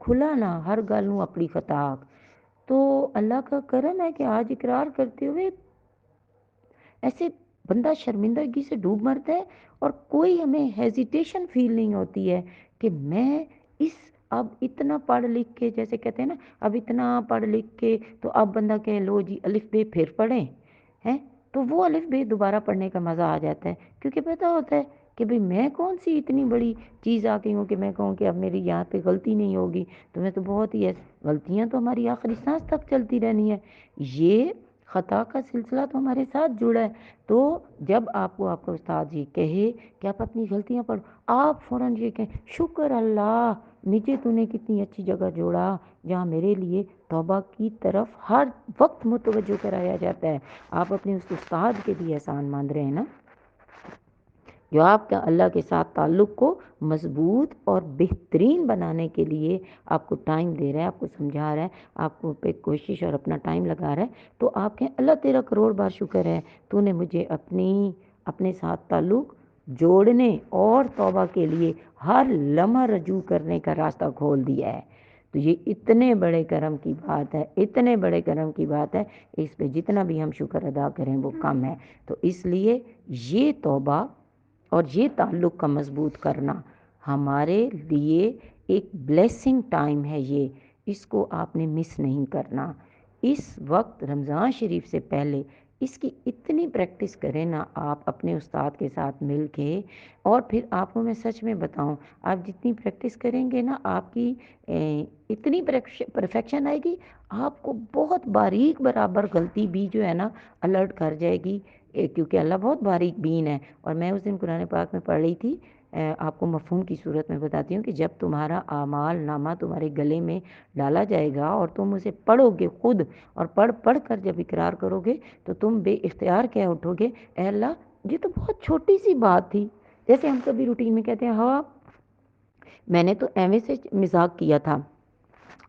کھلا نہ ہر گل نوں اپنی خطا آکھ۔ تو اللہ کا کرم ہے کہ آج اقرار کرتے ہوئے ایسے بندہ شرمندگی سے ڈوب مرتا ہے اور کوئی ہمیں ہیزیٹیشن فیل نہیں ہوتی ہے کہ میں اس اب اتنا پڑھ لکھ کے، جیسے کہتے ہیں نا، اب اتنا پڑھ لکھ کے تو اب بندہ کہ لو جی الف بے پھر پڑھیں ہیں، تو وہ الف بے دوبارہ پڑھنے کا مزہ آ جاتا ہے، کیونکہ پتہ ہوتا ہے کہ بھئی میں کون سی اتنی بڑی چیز آ گئی ہوں کہ میں کہوں کہ اب میری یہاں پہ غلطی نہیں ہوگی، تو میں تو بہت ہی غلطیاں تو ہماری آخری سانس تک چلتی رہنی ہے، یہ خطا کا سلسلہ تو ہمارے ساتھ جڑا ہے۔ تو جب آپ کو آپ کا استاد یہ کہے کہ آپ اپنی غلطیاں پڑھو، آپ فوراً یہ کہیں شکر اللہ، مجھے تو نے کتنی اچھی جگہ جوڑا جہاں میرے لیے توبہ کی طرف ہر وقت متوجہ کرایا جاتا ہے۔ آپ اپنے اس استاد کے بھی احسان مان رہے ہیں نا، جو آپ کا اللہ کے ساتھ تعلق کو مضبوط اور بہترین بنانے کے لیے آپ کو ٹائم دے رہا ہے، آپ کو سمجھا رہا ہے، آپ کو پہ کوشش اور اپنا ٹائم لگا رہا ہے، تو آپ کہیں اللہ تیرا کروڑ بار شکر ہے، تو نے مجھے اپنے ساتھ تعلق جوڑنے اور توبہ کے لیے ہر لمحہ رجوع کرنے کا راستہ کھول دیا ہے۔ تو یہ اتنے بڑے کرم کی بات ہے، اتنے بڑے کرم کی بات ہے، اس پہ جتنا بھی ہم شکر ادا کریں وہ کم ہے۔ تو اس لیے یہ توبہ اور یہ تعلق کا مضبوط کرنا ہمارے لیے ایک بلیسنگ ٹائم ہے، اس کو آپ نے مس نہیں کرنا۔ اس وقت رمضان شریف سے پہلے اس کی اتنی پریکٹس کریں نا آپ اپنے استاد کے ساتھ مل کے، اور پھر آپ کو میں سچ میں بتاؤں، آپ جتنی پریکٹس کریں گے نا آپ کی اتنی پرفیکشن آئے گی، آپ کو بہت باریک برابر غلطی بھی جو ہے نا الرٹ کر جائے گی، کیونکہ اللہ بہت باریک بین ہے۔ اور میں اس دن قرآن پاک میں پڑھ رہی تھی، آپ کو مفہوم کی صورت میں بتاتی ہوں کہ جب تمہارا اعمال نامہ تمہارے گلے میں ڈالا جائے گا اور تم اسے پڑھو گے خود، اور پڑھ پڑھ کر جب اقرار کرو گے تو تم بے اختیار کہہ اٹھو گے، اے اللہ یہ تو بہت چھوٹی سی بات تھی۔ جیسے ہم کبھی روٹین میں کہتے ہیں ہاں میں نے تو ایویں سے مذاق کیا تھا۔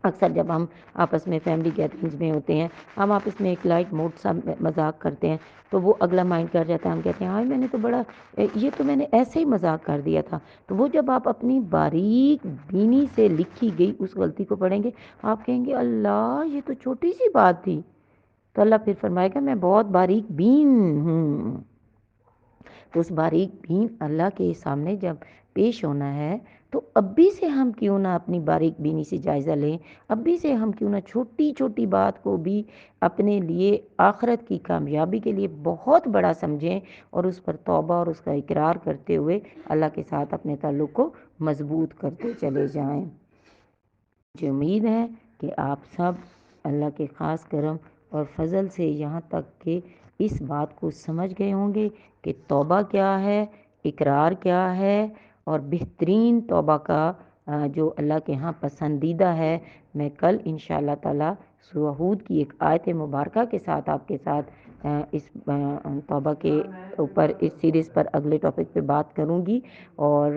اکثر جب ہم آپس میں فیملی گیدرنگز میں ہوتے ہیں، ہم آپس میں ایک لائٹ موڈ سا مذاق کرتے ہیں، تو وہ اگلا مائنڈ کر جاتا ہے، ہم کہتے ہیں ہاں میں نے تو بڑا یہ تو میں نے ایسے ہی مذاق کر دیا تھا۔ تو وہ جب آپ اپنی باریک بینی سے لکھی گئی اس غلطی کو پڑھیں گے، آپ کہیں گے اللہ یہ تو چھوٹی سی بات تھی، تو اللہ پھر فرمائے گا میں بہت باریک بین ہوں۔ تو اس باریک بین اللہ کے سامنے جب پیش ہونا ہے، تو ابھی سے ہم کیوں نہ اپنی باریک بینی سے جائزہ لیں، ابھی سے ہم کیوں نہ چھوٹی چھوٹی بات کو بھی اپنے لیے آخرت کی کامیابی کے لیے بہت بڑا سمجھیں، اور اس پر توبہ اور اس کا اقرار کرتے ہوئے اللہ کے ساتھ اپنے تعلق کو مضبوط کرتے چلے جائیں۔ مجھے امید ہے کہ آپ سب اللہ کے خاص کرم اور فضل سے یہاں تک کہ اس بات کو سمجھ گئے ہوں گے کہ توبہ کیا ہے، اقرار کیا ہے، اور بہترین توبہ کا جو اللہ کے ہاں پسندیدہ ہے۔ میں کل انشاءاللہ تعالی سورہ ہود کی ایک آیت مبارکہ کے ساتھ آپ کے ساتھ اس توبہ کے اوپر اس سیریز پر اگلے ٹاپک پہ بات کروں گی، اور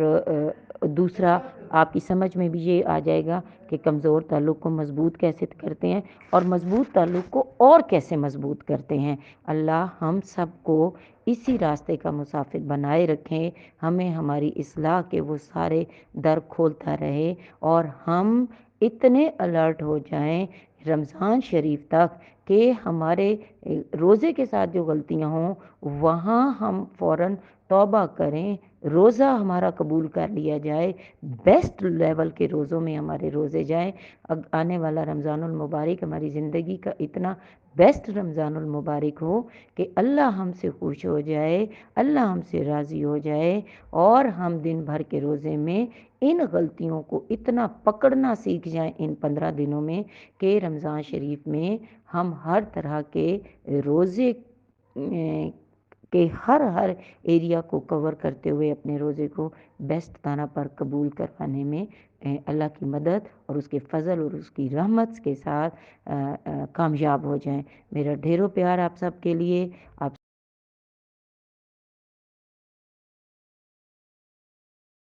دوسرا آپ کی سمجھ میں بھی یہ آ جائے گا کہ کمزور تعلق کو مضبوط کیسے کرتے ہیں اور مضبوط تعلق کو اور کیسے مضبوط کرتے ہیں۔ اللہ ہم سب کو اسی راستے کا مسافر بنائے رکھیں، ہمیں ہماری اصلاح کے وہ سارے در کھولتا رہے، اور ہم اتنے الرٹ ہو جائیں رمضان شریف تک کہ ہمارے روزے کے ساتھ جو غلطیاں ہوں وہاں ہم فوراً توبہ کریں، روزہ ہمارا قبول کر لیا جائے، بیسٹ لیول کے روزوں میں ہمارے روزے جائیں۔ اب آنے والا رمضان المبارک ہماری زندگی کا اتنا بیسٹ رمضان المبارک ہو کہ اللہ ہم سے خوش ہو جائے، اللہ ہم سے راضی ہو جائے، اور ہم دن بھر کے روزے میں ان غلطیوں کو اتنا پکڑنا سیکھ جائیں ان 15 دنوں میں کہ رمضان شریف میں ہم ہر طرح کے روزے کہ ہر ایریا کو کور کرتے ہوئے اپنے روزے کو بیسٹ دانہ پر قبول کروانے میں اللہ کی مدد اور اس کے فضل اور اس کی رحمت کے ساتھ کامیاب ہو جائیں۔ میرا ڈھیروں پیار آپ سب کے لیے، آپ